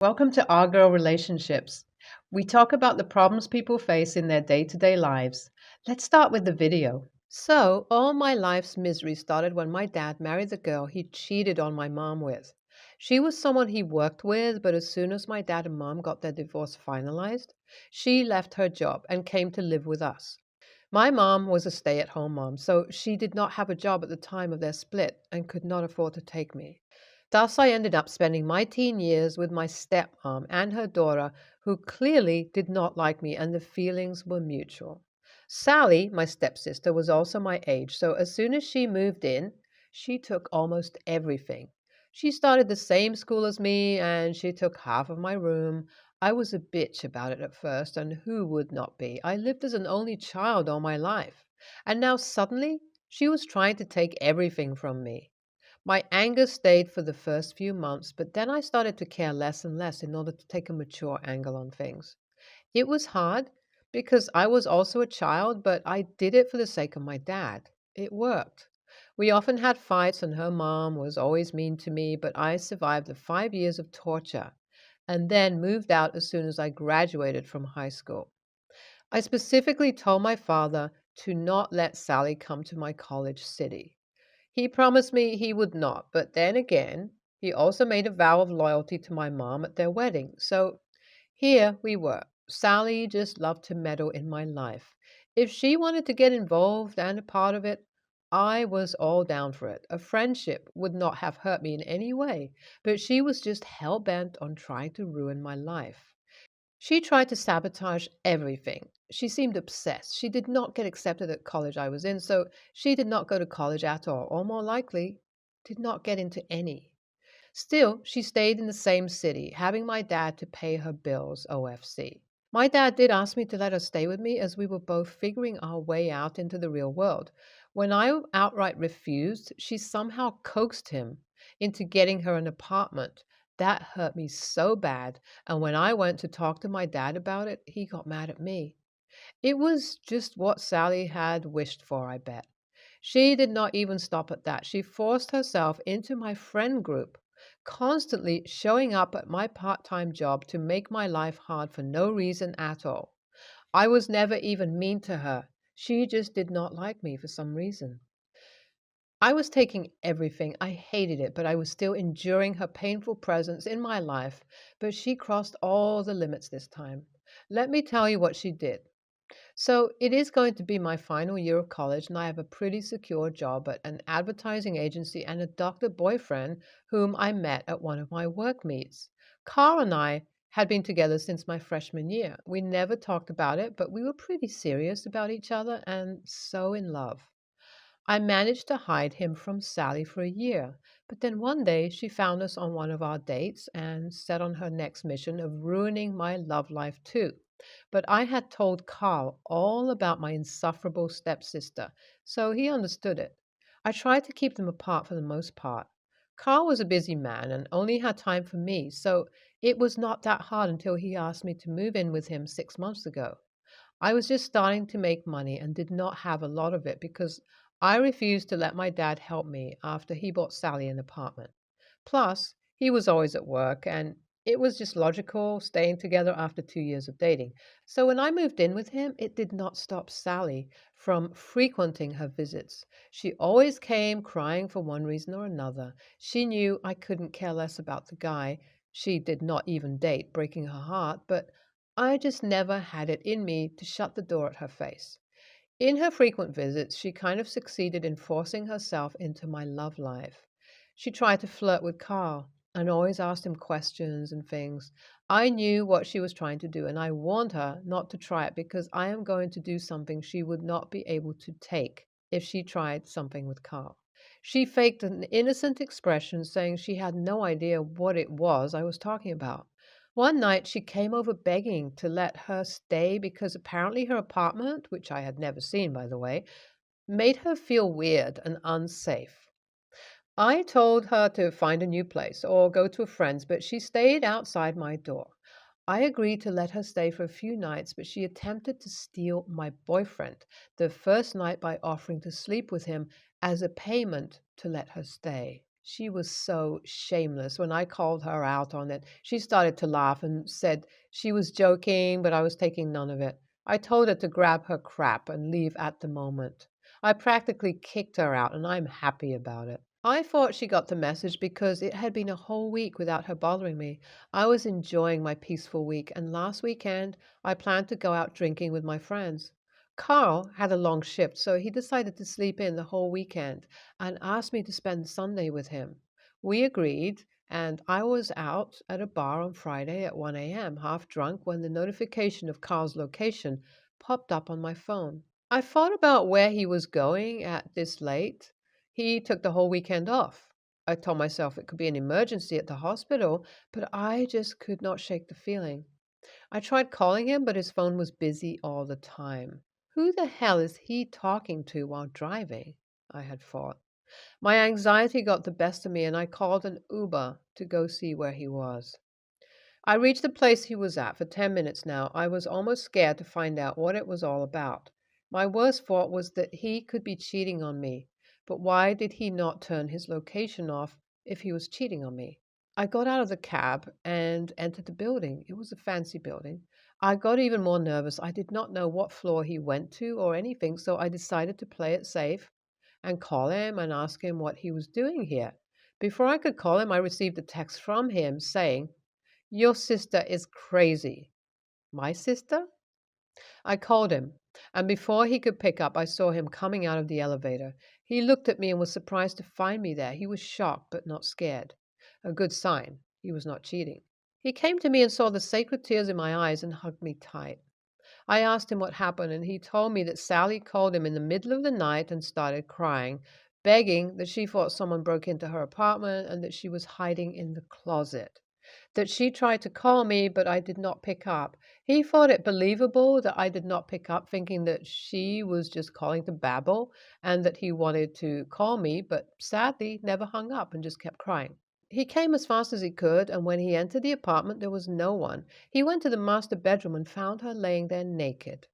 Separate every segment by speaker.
Speaker 1: Welcome to Our Girl Relationships. We talk about the problems people face in their day to day lives. Let's start with the video. So, all my life's misery started when my dad married the girl he cheated on my mom with. She was someone he worked with, but as soon as my dad and mom got their divorce finalized, she left her job and came to live with us. My mom was a stay at home mom, so she did not have a job at the time of their split and could not afford to take me. Thus, I ended up spending my teen years with my stepmom and her daughter, who clearly did not like me, and the feelings were mutual. Sally, my stepsister, was also my age, so as soon as she moved in, she took almost everything. She started the same school as me, and she took half of my room. I was a bitch about it at first, and who would not be? I lived as an only child all my life. And now suddenly, she was trying to take everything from me. My anger stayed for the first few months, but then I started to care less and less in order to take a mature angle on things. It was hard because I was also a child, but I did it for the sake of my dad. It worked. We often had fights, and her mom was always mean to me, but I survived the 5 years of torture and then moved out as soon as I graduated from high school. I specifically told my father to not let Sally come to my college city. He promised me he would not, but then again, he also made a vow of loyalty to my mom at their wedding. So here we were. Sally just loved to meddle in my life. If she wanted to get involved and a part of it, I was all down for it. A friendship would not have hurt me in any way, but she was just hell bent on trying to ruin my life. She tried to sabotage everything. She seemed obsessed. She did not get accepted at college I was in, so she did not go to college at all, or more likely, did not get into any. Still, she stayed in the same city, having my dad to pay her bills, OFC. My dad did ask me to let her stay with me as we were both figuring our way out into the real world. When I outright refused, she somehow coaxed him into getting her an apartment. That hurt me so bad, and when I went to talk to my dad about it, he got mad at me. It was just what Sally had wished for, I bet. She did not even stop at that. She forced herself into my friend group, constantly showing up at my part time job to make my life hard for no reason at all. I was never even mean to her. She just did not like me for some reason. I was taking everything. I hated it, but I was still enduring her painful presence in my life. But she crossed all the limits this time. Let me tell you what she did. So it is going to be my final year of college, and I have a pretty secure job at an advertising agency and a doctor boyfriend whom I met at one of my work meets. Carl and I had been together since my freshman year. We never talked about it, but we were pretty serious about each other and so in love. I managed to hide him from Sally for a year, but then one day she found us on one of our dates and set on her next mission of ruining my love life too. But I had told Carl all about my insufferable stepsister, so he understood it. I tried to keep them apart for the most part. Carl was a busy man and only had time for me, so it was not that hard until he asked me to move in with him 6 months ago. I was just starting to make money and did not have a lot of it because I refused to let my dad help me after he bought Sally an apartment. Plus, he was always at work, and it was just logical staying together after 2 years of dating. So when I moved in with him, it did not stop Sally from frequenting her visits. She always came crying for one reason or another. She knew I couldn't care less about the guy she did not even date, breaking her heart, but I just never had it in me to shut the door at her face. In her frequent visits, she kind of succeeded in forcing herself into my love life. She tried to flirt with Carl and always asked him questions and things. I knew what she was trying to do, and I warned her not to try it because I am going to do something she would not be able to take if she tried something with Carl. She faked an innocent expression, saying she had no idea what it was I was talking about. One night she came over begging to let her stay because apparently her apartment, which I had never seen by the way, made her feel weird and unsafe. I told her to find a new place or go to a friend's, but she stayed outside my door. I agreed to let her stay for a few nights, but she attempted to steal my boyfriend the first night by offering to sleep with him as a payment to let her stay. She was so shameless. When I called her out on it, she started to laugh and said she was joking, but I was taking none of it. I told her to grab her crap and leave at the moment. I practically kicked her out, and I'm happy about it. I thought she got the message because it had been a whole week without her bothering me. I was enjoying my peaceful week, and last weekend I planned to go out drinking with my friends. Carl had a long shift, so he decided to sleep in the whole weekend and asked me to spend Sunday with him. We agreed, and I was out at a bar on Friday at 1 a.m., half drunk, when the notification of Carl's location popped up on my phone. I thought about where he was going at this late. He took the whole weekend off. I told myself it could be an emergency at the hospital, but I just could not shake the feeling. I tried calling him, but his phone was busy all the time. Who the hell is he talking to while driving? I had thought. My anxiety got the best of me, and I called an Uber to go see where he was. I reached the place he was at for 10 minutes now. I was almost scared to find out what it was all about. My worst thought was that he could be cheating on me. But why did he not turn his location off if he was cheating on me? I got out of the cab and entered the building. It was a fancy building. I got even more nervous. I did not know what floor he went to or anything, so I decided to play it safe and call him and ask him what he was doing here. Before I could call him, I received a text from him saying, "Your sister is crazy." My sister? I called him, and before he could pick up, I saw him coming out of the elevator. He looked at me and was surprised to find me there. He was shocked but not scared. A good sign. He was not cheating. He came to me and saw the sacred tears in my eyes and hugged me tight. I asked him what happened, and he told me that Sally called him in the middle of the night and started crying, begging that she thought someone broke into her apartment and that she was hiding in the closet. That she tried to call me, but I did not pick up. He thought it believable that I did not pick up, thinking that she was just calling to babble and that he wanted to call me, but sadly never hung up and just kept crying. He came as fast as he could, and when he entered the apartment, there was no one. He went to the master bedroom and found her laying there naked.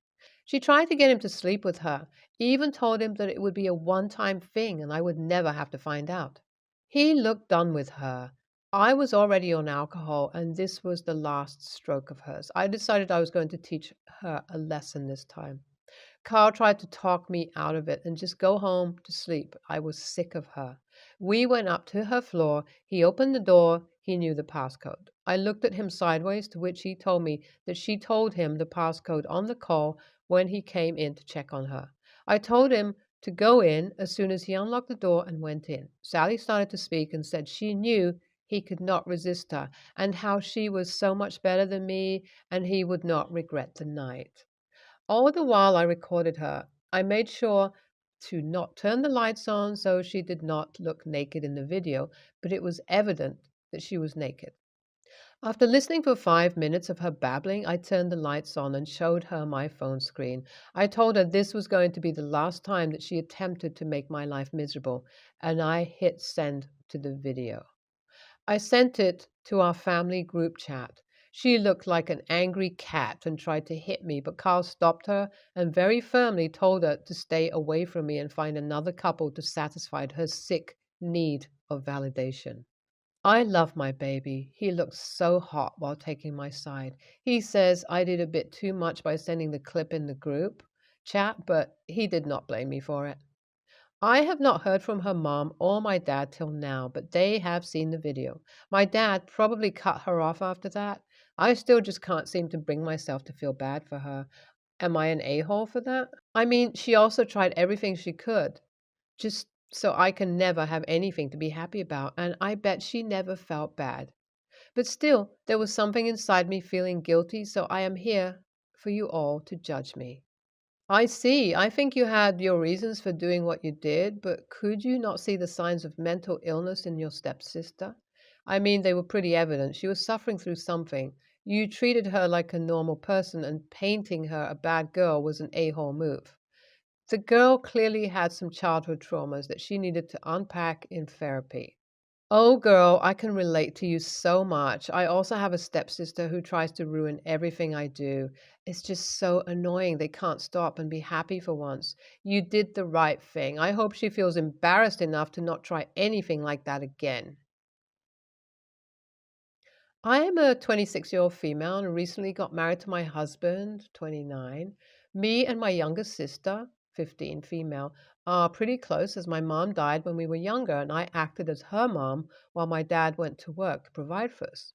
Speaker 1: She tried to get him to sleep with her, even told him that it would be a one-time thing and I would never have to find out. He looked done with her. I was already on alcohol, and this was the last stroke of hers. I decided I was going to teach her a lesson this time. Carl tried to talk me out of it and just go home to sleep. I was sick of her. We went up to her floor. He opened the door. He knew the passcode. I looked at him sideways, to which he told me that she told him the passcode on the call when he came in to check on her. I told him to go in as soon as he unlocked the door and went in. Sally started to speak and said she knew he could not resist her and how she was so much better than me and he would not regret the night. All the while I recorded her. I made sure to not turn the lights on so she did not look naked in the video, but it was evident that she was naked. After listening for 5 minutes of her babbling, I turned the lights on and showed her my phone screen. I told her this was going to be the last time that she attempted to make my life miserable, and I hit send to the video. I sent it to our family group chat. She looked like an angry cat and tried to hit me, but Carl stopped her and very firmly told her to stay away from me and find another couple to satisfy her sick need of validation. I love my baby. He looks so hot while taking my side. He says I did a bit too much by sending the clip in the group chat, but he did not blame me for it. I have not heard from her mom or my dad till now, but they have seen the video. My dad probably cut her off after that. I still just can't seem to bring myself to feel bad for her. Am I an a-hole for that? I mean, she also tried everything she could, just so I can never have anything to be happy about, and I bet she never felt bad. But still, there was something inside me feeling guilty, so I am here for you all to judge me. I see. I think you had your reasons for doing what you did, but could you not see the signs of mental illness in your stepsister? I mean, they were pretty evident. She was suffering through something. You treated her like a normal person, and painting her a bad girl was an a-hole move. The girl clearly had some childhood traumas that she needed to unpack in therapy. Oh, girl, I can relate to you so much. I also have a stepsister who tries to ruin everything I do. It's just so annoying. They can't stop and be happy for once. You did the right thing. I hope she feels embarrassed enough to not try anything like that again. I am a 26-year-old female and recently got married to my husband, 29. Me and my younger sister, 15, female, are pretty close as my mom died when we were younger and I acted as her mom while my dad went to work to provide for us.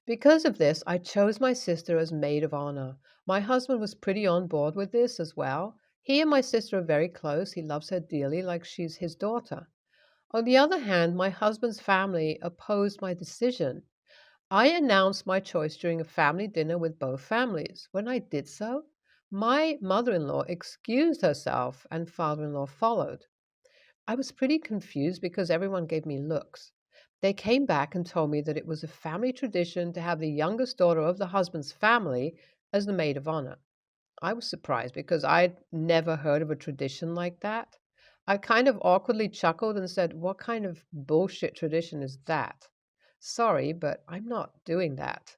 Speaker 1: Because of this, I chose my sister as maid of honor. My husband was pretty on board with this as well. He and my sister are very close. He loves her dearly, like she's his daughter. On the other hand, my husband's family opposed my decision. I announced my choice during a family dinner with both families. When I did so, my mother in law excused herself and father in law followed. I was pretty confused because everyone gave me looks. They came back and told me that it was a family tradition to have the youngest daughter of the husband's family as the maid of honor. I was surprised because I'd never heard of a tradition like that. I kind of awkwardly chuckled and said, "What kind of bullshit tradition is that? Sorry, but I'm not doing that."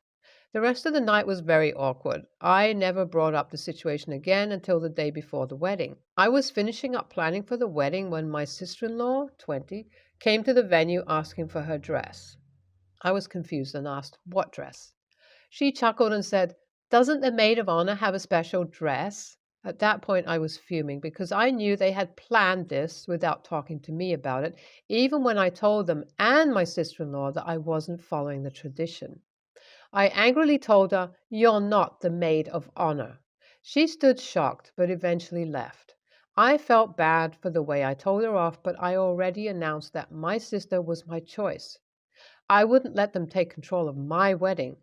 Speaker 1: The rest of the night was very awkward. I never brought up the situation again until the day before the wedding. I was finishing up planning for the wedding when my sister in law, 20, came to the venue asking for her dress. I was confused and asked, "What dress?" She chuckled and said, "Doesn't the maid of honor have a special dress?" At that point, I was fuming because I knew they had planned this without talking to me about it, even when I told them and my sister in law that I wasn't following the tradition. I angrily told her, "You're not the maid of honor." She stood shocked, but eventually left. I felt bad for the way I told her off, but I already announced that my sister was my choice. I wouldn't let them take control of my wedding.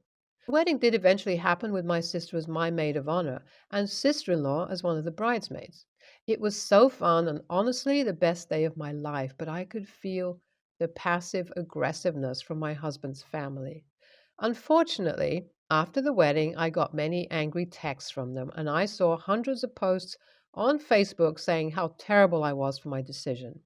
Speaker 1: The wedding did eventually happen with my sister as my maid of honor and sister in law as one of the bridesmaids. It was so fun and honestly the best day of my life, but I could feel the passive aggressiveness from my husband's family. Unfortunately, after the wedding, I got many angry texts from them, and I saw hundreds of posts on Facebook saying how terrible I was for my decision.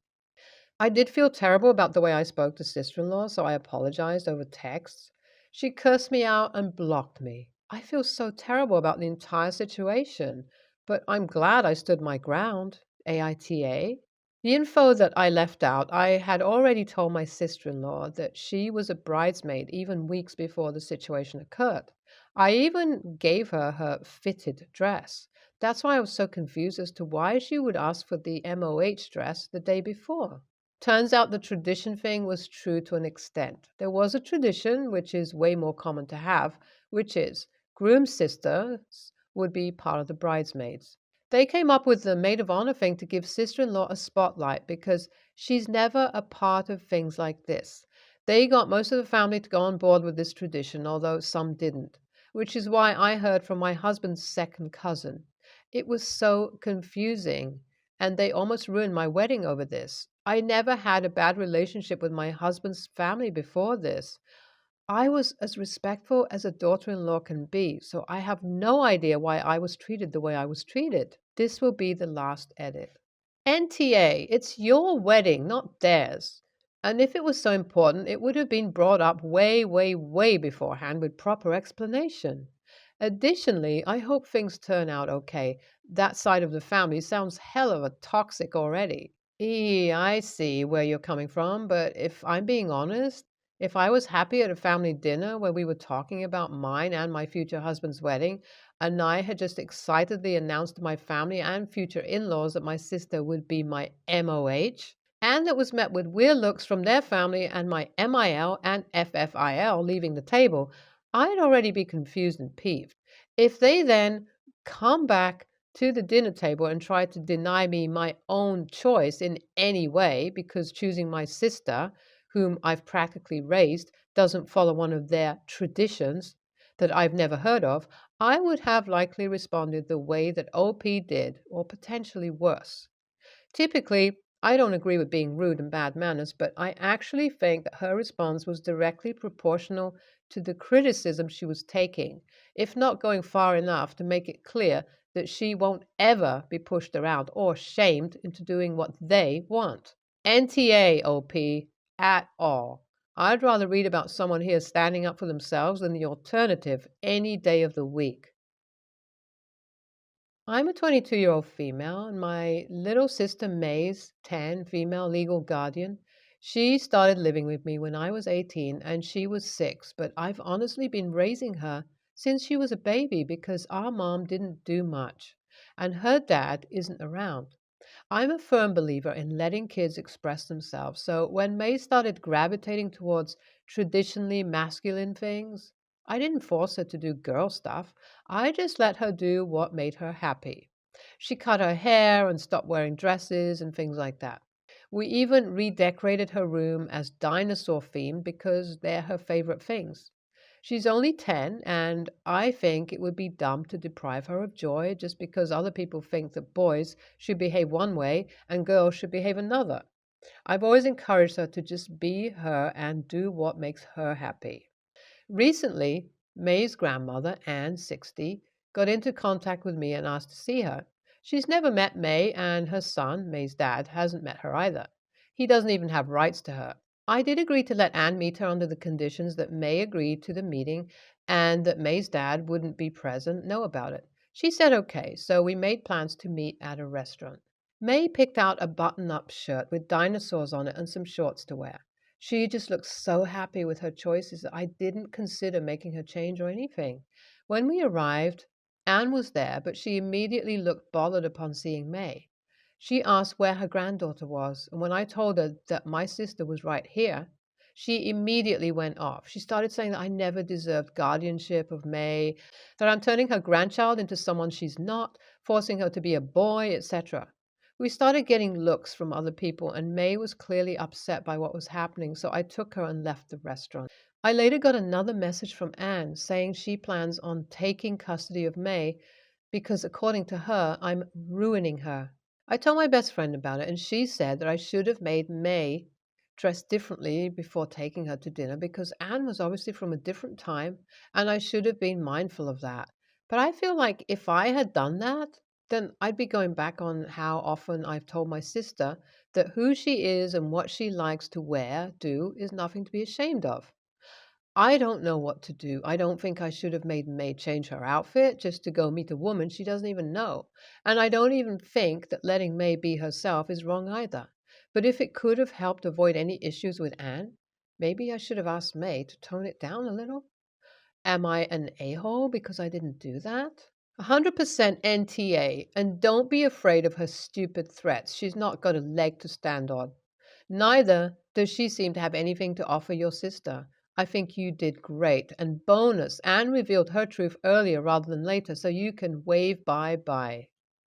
Speaker 1: I did feel terrible about the way I spoke to sister in law, so I apologized over text. She cursed me out and blocked me. I feel so terrible about the entire situation, but I'm glad I stood my ground. AITA. The info that I left out, I had already told my sister in law that she was a bridesmaid even weeks before the situation occurred. I even gave her her fitted dress. That's why I was so confused as to why she would ask for the MOH dress the day before. Turns out the tradition thing was true to an extent. There was a tradition, which is way more common to have, which is groom's sisters would be part of the bridesmaids. They came up with the maid of honor thing to give sister in law a spotlight because she's never a part of things like this. They got most of the family to go on board with this tradition, although some didn't, which is why I heard from my husband's second cousin. It was so confusing and they almost ruined my wedding over this. I never had a bad relationship with my husband's family before this. I was as respectful as a daughter in law can be, so I have no idea why I was treated the way I was treated. This will be the last edit. NTA, it's your wedding, not theirs. And if it was so important, it would have been brought up way, way, way beforehand with proper explanation. Additionally, I hope things turn out okay. That side of the family sounds hell of a toxic already. I see where you're coming from, but if I'm being honest, if I was happy at a family dinner where we were talking about mine and my future husband's wedding, and I had just excitedly announced to my family and future in laws that my sister would be my MOH, and that was met with weird looks from their family and my MIL and FFIL leaving the table, I'd already be confused and peeved. If they then come back to the dinner table and try to deny me my own choice in any way because choosing my sister, whom I've practically raised, doesn't follow one of their traditions that I've never heard of, I would have likely responded the way that OP did, or potentially worse. Typically, I don't agree with being rude and bad manners, but I actually think that her response was directly proportional to the criticism she was taking, if not going far enough to make it clear that she won't ever be pushed around or shamed into doing what they want. NTA, OP. at all. I'd rather read about someone here standing up for themselves than the alternative any day of the week. I'm a 22-year-old female, and my little sister May's 10, female legal guardian. She started living with me when I was 18 and she was 6, but I've honestly been raising her since she was a baby because our mom didn't do much and her dad isn't around. I'm a firm believer in letting kids express themselves. So when May started gravitating towards traditionally masculine things, I didn't force her to do girl stuff. I just let her do what made her happy. She cut her hair and stopped wearing dresses and things like that. We even redecorated her room as dinosaur themed because they're her favorite things. She's only 10, and I think it would be dumb to deprive her of joy just because other people think that boys should behave one way and girls should behave another. I've always encouraged her to just be her and do what makes her happy. Recently, May's grandmother, Anne, 60, got into contact with me and asked to see her. She's never met May, and her son, May's dad, hasn't met her either. He doesn't even have rights to her. I did agree to let Anne meet her under the conditions that May agreed to the meeting and that May's dad wouldn't be present, know about it. She said okay, so we made plans to meet at a restaurant. May picked out a button up shirt with dinosaurs on it and some shorts to wear. She just looked so happy with her choices that I didn't consider making her change or anything. When we arrived, Anne was there, but she immediately looked bothered upon seeing May. She asked where her granddaughter was, and when I told her that my sister was right here, she immediately went off. She started saying that I never deserved guardianship of May, that I'm turning her grandchild into someone she's not, forcing her to be a boy, etc. We started getting looks from other people, and May was clearly upset by what was happening, so I took her and left the restaurant. I later got another message from Anne saying she plans on taking custody of May because, according to her, I'm ruining her. I told my best friend about it, and she said that I should have made May dress differently before taking her to dinner because Anne was obviously from a different time, and I should have been mindful of that. But I feel like if I had done that, then I'd be going back on how often I've told my sister that who she is and what she likes to wear, do, is nothing to be ashamed of. I don't know what to do. I don't think I should have made May change her outfit just to go meet a woman she doesn't even know. And I don't even think that letting May be herself is wrong either. But if it could have helped avoid any issues with Anne, maybe I should have asked May to tone it down a little. Am I an a-hole because I didn't do that? 100% NTA, and don't be afraid of her stupid threats. She's not got a leg to stand on. Neither does she seem to have anything to offer your sister. I think you did great. And bonus, Anne revealed her truth earlier rather than later, so you can wave bye-bye.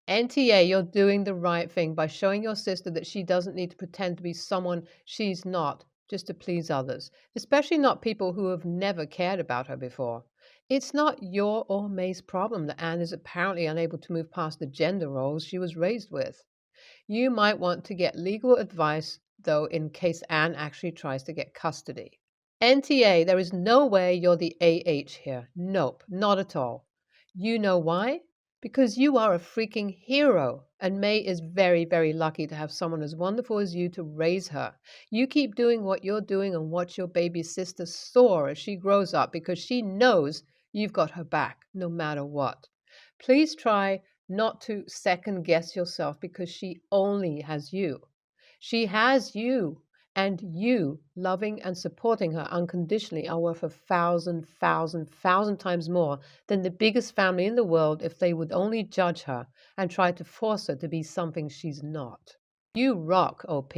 Speaker 1: NTA, you're doing the right thing by showing your sister that she doesn't need to pretend to be someone she's not just to please others, especially not people who have never cared about her before. It's not your or May's problem that Anne is apparently unable to move past the gender roles she was raised with. You might want to get legal advice, though, in case Anne actually tries to get custody. NTA, there is no way you're the AH here. Nope, not at all. You know why? Because you are a freaking hero, and May is very, very lucky to have someone as wonderful as you to raise her. You keep doing what you're doing and watch your baby sister soar as she grows up because she knows you've got her back no matter what. Please try not to second guess yourself because she only has you. She has you, and you loving and supporting her unconditionally are worth 1,000 times more than the biggest family in the world if they would only judge her and try to force her to be something she's not. You rock, OP.